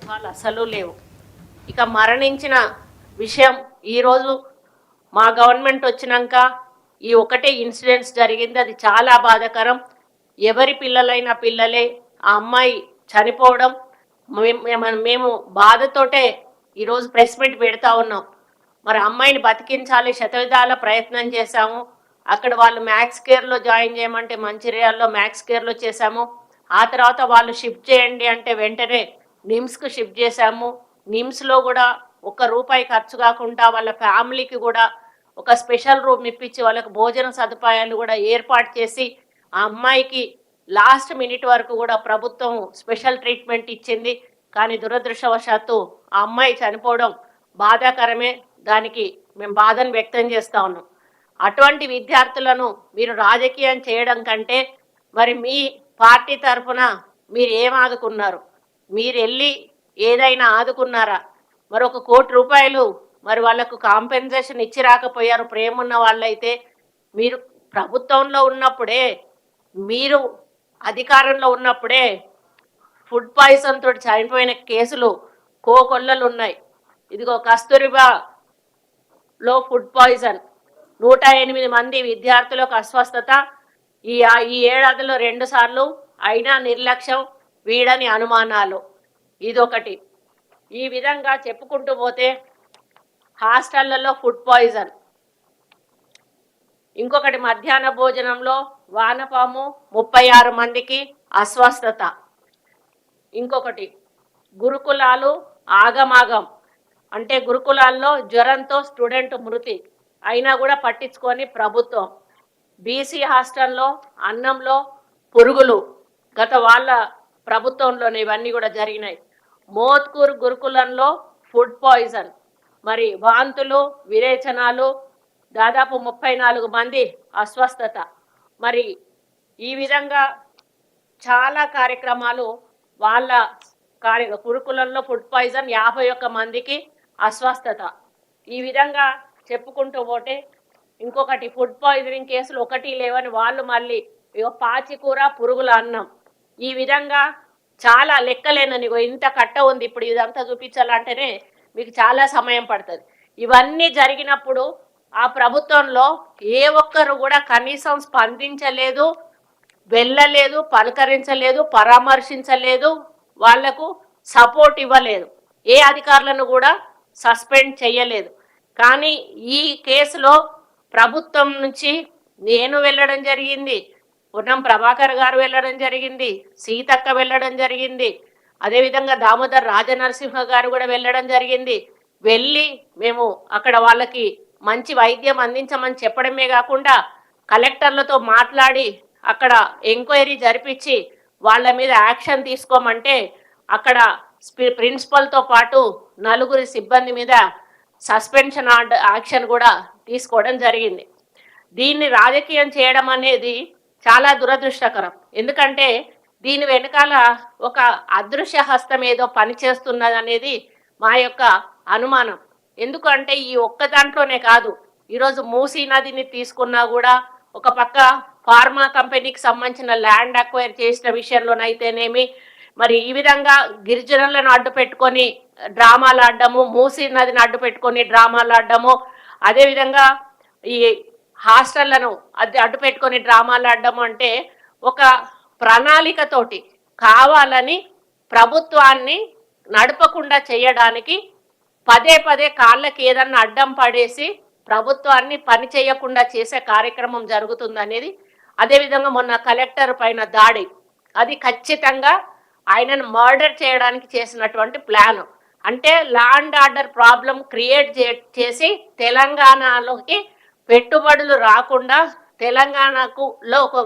వాళ్ళు అసలు లేవు. ఇక మరణించిన విషయం ఈరోజు మా గవర్నమెంట్ వచ్చినాక ఈ ఒకటే ఇన్సిడెంట్స్ జరిగింది. అది చాలా బాధాకరం. ఎవరి పిల్లలైనా పిల్లలే. ఆ అమ్మాయి చనిపోవడం మేము బాధతోటే ఈరోజు ప్రెస్ మీట్ పెడతా ఉన్నాం. మరి అమ్మాయిని బతికించాలి, శతవిధాల ప్రయత్నం చేశాము. అక్కడ వాళ్ళు మ్యాక్స్ కేర్లో జాయిన్ చేయమంటే మంచిర్యాలలో మ్యాక్స్ కేర్లో చేశాము. ఆ తర్వాత వాళ్ళు షిఫ్ట్ చేయండి అంటే వెంటనే నిమ్స్కు షిఫ్ట్ చేశాము. నిమ్స్లో కూడా ₹1 ఖర్చు కాకుండా వాళ్ళ ఫ్యామిలీకి కూడా ఒక స్పెషల్ రూమ్ ఇప్పించి వాళ్ళకి భోజన సదుపాయాలు కూడా ఏర్పాటు చేసి ఆ అమ్మాయికి లాస్ట్ మినిట్ వరకు కూడా ప్రభుత్వం స్పెషల్ ట్రీట్మెంట్ ఇచ్చింది. కానీ దురదృష్టవశాత్తు ఆ అమ్మాయి చనిపోవడం బాధాకరమే. దానికి మేము బాధను వ్యక్తం చేస్తా ఉన్నాం. అటువంటి విద్యార్థులను మీరు రాజకీయం చేయడం కంటే మరి మీ పార్టీ తరఫున మీరు ఏం ఆదుకున్నారు? మీరు వెళ్ళి ఏదైనా ఆదుకున్నారా? మరి ₹1 కోటి మరి వాళ్ళకు కాంపెన్సేషన్ ఇచ్చి రాకపోయారు. ప్రేమ ఉన్న వాళ్ళైతే మీరు ప్రభుత్వంలో ఉన్నప్పుడే, మీరు అధికారంలో ఉన్నప్పుడే ఫుడ్ పాయిజన్ తోటి చనిపోయిన కేసులు కోకొల్లలు ఉన్నాయి. ఇదిగో కస్తూరిబాలో ఫుడ్ పాయిజన్ 108 మంది విద్యార్థులకు అస్వస్థత. ఈ ఏడాదిలో 2 సార్లు. అయినా నిర్లక్ష్యం, వీడని అనుమానాలు. ఇదొకటి. ఈ విధంగా చెప్పుకుంటూ పోతే హాస్టళ్లలో ఫుడ్ పాయిజన్. ఇంకొకటి మధ్యాహ్న భోజనంలో వానపాము 36 మందికి అస్వస్థత. ఇంకొకటి గురుకులాలు ఆగమాగం. అంటే గురుకులాల్లో జ్వరంతో స్టూడెంట్ మృతి అయినా కూడా పట్టించుకొని ప్రభుత్వం. బీసీ హాస్టల్లో అన్నంలో పురుగులు గత వాళ్ళ ప్రభుత్వంలోనే ఇవన్నీ కూడా జరిగినాయి. మోత్కూర్ గురుకులంలో ఫుడ్ పాయిజన్, మరి వాంతులు, విరేచనాలు, దాదాపు 34 మంది అస్వస్థత. మరి ఈ విధంగా చాలా కార్యక్రమాలు వాళ్ళ గురుకులంలో ఫుడ్ పాయిజన్ 51 మందికి అస్వస్థత. ఈ విధంగా చెప్పుకుంటూ పోతే ఇంకొకటి ఫుడ్ పాయిజనింగ్ కేసులు 1 లేవని వాళ్ళు మళ్ళీ పాచికూర, పురుగుల అన్నం. ఈ విధంగా చాలా లెక్కలేనని ఇంత కట్ట ఉంది. ఇప్పుడు ఇదంతా చూపించాలంటేనే మీకు చాలా సమయం పడుతుంది. ఇవన్నీ జరిగినప్పుడు ఆ ప్రభుత్వంలో ఏ ఒక్కరు కూడా కనీసం స్పందించలేదు, వెళ్ళలేదు, పలకరించలేదు, పరామర్శించలేదు, వాళ్లకు సపోర్ట్ ఇవ్వలేదు. ఏ అధికారులను కూడా సస్పెండ్ చేయలేదు. కానీ ఈ కేసులో ప్రభుత్వం నుంచి నేను వెళ్ళడం జరిగింది, పొన్నం ప్రభాకర్ గారు వెళ్ళడం జరిగింది, సీతక్క వెళ్ళడం జరిగింది, అదేవిధంగా దామోదర్ రాజనరసింహ గారు కూడా వెళ్ళడం జరిగింది. వెళ్ళి మేము అక్కడ వాళ్ళకి మంచి వైద్యం అందించమని చెప్పడమే కాకుండా కలెక్టర్లతో మాట్లాడి అక్కడ ఎంక్వైరీ జరిపించి వాళ్ళ మీద యాక్షన్ తీసుకోమంటే అక్కడ ప్రిన్సిపల్తో పాటు 4 సిబ్బంది మీద సస్పెన్షన్ యాక్షన్ కూడా తీసుకోవడం జరిగింది. దీన్ని రాజకీయం చేయడం అనేది చాలా దురదృష్టకరం. ఎందుకంటే దీని వెనకాల ఒక అదృశ్య హస్తం ఏదో పనిచేస్తున్నది అనేది మా యొక్క అనుమానం. ఎందుకంటే ఈ ఒక్క దాంట్లోనే కాదు, ఈరోజు మూసీ నదిని తీసుకున్నా కూడా ఒక పక్క ఫార్మా కంపెనీకి సంబంధించిన ల్యాండ్ అక్వైర్ చేసిన విషయంలోనైతేనేమి, మరి ఈ విధంగా గిరిజనులను అడ్డు పెట్టుకొని డ్రామాలు ఆడడము, మూసీ నదిని అడ్డు పెట్టుకొని డ్రామాలు ఆడడము, అదేవిధంగా ఈ హాస్టళ్లను అడ్డు పెట్టుకొని డ్రామాలు ఆడడము అంటే ఒక ప్రణాళికతోటి కావాలని ప్రభుత్వాన్ని నడపకుండా చేయడానికి పదే పదే కాళ్ళకి ఏదన్నా అడ్డం పడేసి ప్రభుత్వాన్ని పని చేయకుండా చేసే కార్యక్రమం జరుగుతుందనేది. అదేవిధంగా మొన్న కలెక్టర్ పైన దాడి, అది ఖచ్చితంగా ఆయనను మర్డర్ చేయడానికి చేసినటువంటి ప్లాన్. అంటే law and order problem create చేసి తెలంగాణలోకి పెట్టుబడులు రాకుండా, తెలంగాణకు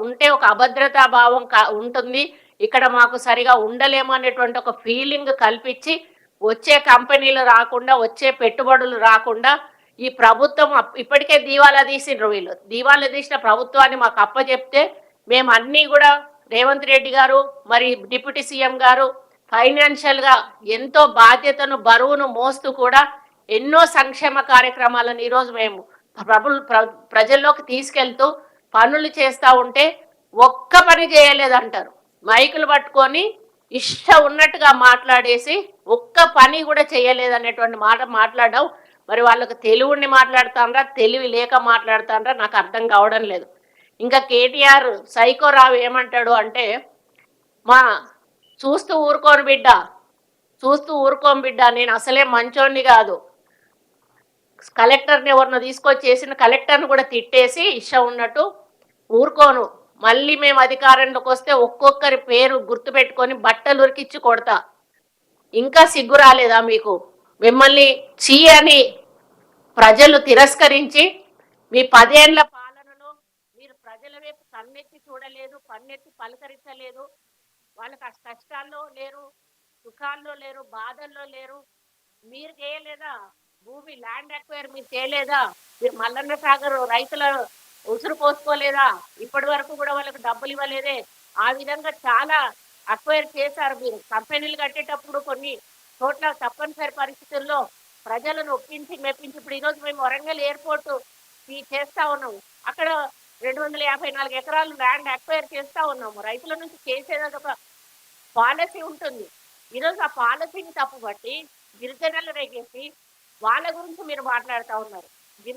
ఉంటే ఒక అభద్రతా భావం ఉంటుంది, ఇక్కడ మాకు సరిగా ఉండలేము అనేటువంటి ఒక ఫీలింగ్ కల్పించి వచ్చే కంపెనీలు రాకుండా, వచ్చే పెట్టుబడులు రాకుండా ఈ ప్రభుత్వం ఇప్పటికే దీవాలా తీసిండ్రు. వీళ్ళు దీవాలా తీసిన ప్రభుత్వాన్ని మాకు అప్పచెప్తే మేము అన్నీ కూడా రేవంత్ రెడ్డి గారు మరి డిప్యూటీ సీఎం గారు ఫైనాన్షియల్గా ఎంతో బాధ్యతను బరువును మోస్తూ కూడా ఎన్నో సంక్షేమ కార్యక్రమాలను ఈరోజు మేము ప్రజల్లోకి తీసుకెళ్తూ పనులు చేస్తూ ఉంటే ఒక్క పని చేయలేదంటారు. మైకులు పట్టుకొని ఇష్టం ఉన్నట్టుగా మాట్లాడేసి ఒక్క పని కూడా చేయలేదనేటువంటి మాట మాట్లాడడం. మరి వాళ్ళకి తెలివుండి మాట్లాడుతాండ్రా? తెలివి లేక మాట్లాడుతాండ్రా? నాకు అర్థం కావడం లేదు. ఇంకా కేటీఆర్ సైకోరావు ఏమంటాడు అంటే, మా చూస్తూ ఊరుకోను బిడ్డ, చూస్తూ ఊరుకోను బిడ్డ, నేను అసలే మంచోడిని కాదు. కలెక్టర్ని ఎవరినో తీసుకొచ్చేసిన కలెక్టర్ని కూడా తిట్టేసి ఇష్టం ఉన్నట్టు ఊరుకోను. మళ్ళీ మేము అధికారంలోకి వస్తే ఒక్కొక్కరి పేరు గుర్తుపెట్టుకొని బట్టలు ఉరికిచ్చి కొడతా. ఇంకా సిగ్గు రాలేదా మీకు? మిమ్మల్ని చీ అని ప్రజలు తిరస్కరించి మీ 10 ఏళ్ల పాలనలో మీరు ప్రజల వైపు కన్నెత్తి చూడలేదు, కన్నెత్తి పలకరించలేదు. వాళ్ళ కష్టాల్లో లేరు, సుఖాల్లో లేరు, బాధల్లో లేరు. మీరు చేయలేదా? భూమి ల్యాండ్ అక్వైర్ మీరు చేయలేదా? మీరు మల్లన్న సాగర్ రైతుల ఉసురు పోసుకోలేదా? ఇప్పటి వరకు కూడా వాళ్ళకి డబ్బులు ఇవ్వలేదే? ఆ విధంగా చాలా అక్వైర్ చేశారు మీరు. కంపెనీలు కట్టేటప్పుడు కొన్ని చోట్ల తప్పనిసరి పరిస్థితుల్లో ప్రజలను ఒప్పించి మెప్పించి ఇప్పుడు ఈరోజు మేము వరంగల్ ఎయిర్పోర్ట్ చేస్తా ఉన్నాము. అక్కడ 254 ఎకరాలు ల్యాండ్ అక్వైర్ చేస్తా ఉన్నాము. రైతుల నుంచి చేసేది ఒక పాలసీ ఉంటుంది. ఈరోజు ఆ పాలసీని తప్పుబట్టి గిరిజనులు రేగేసి వాళ్ళ గురించి మీరు మాట్లాడుతూ ఉన్నారు.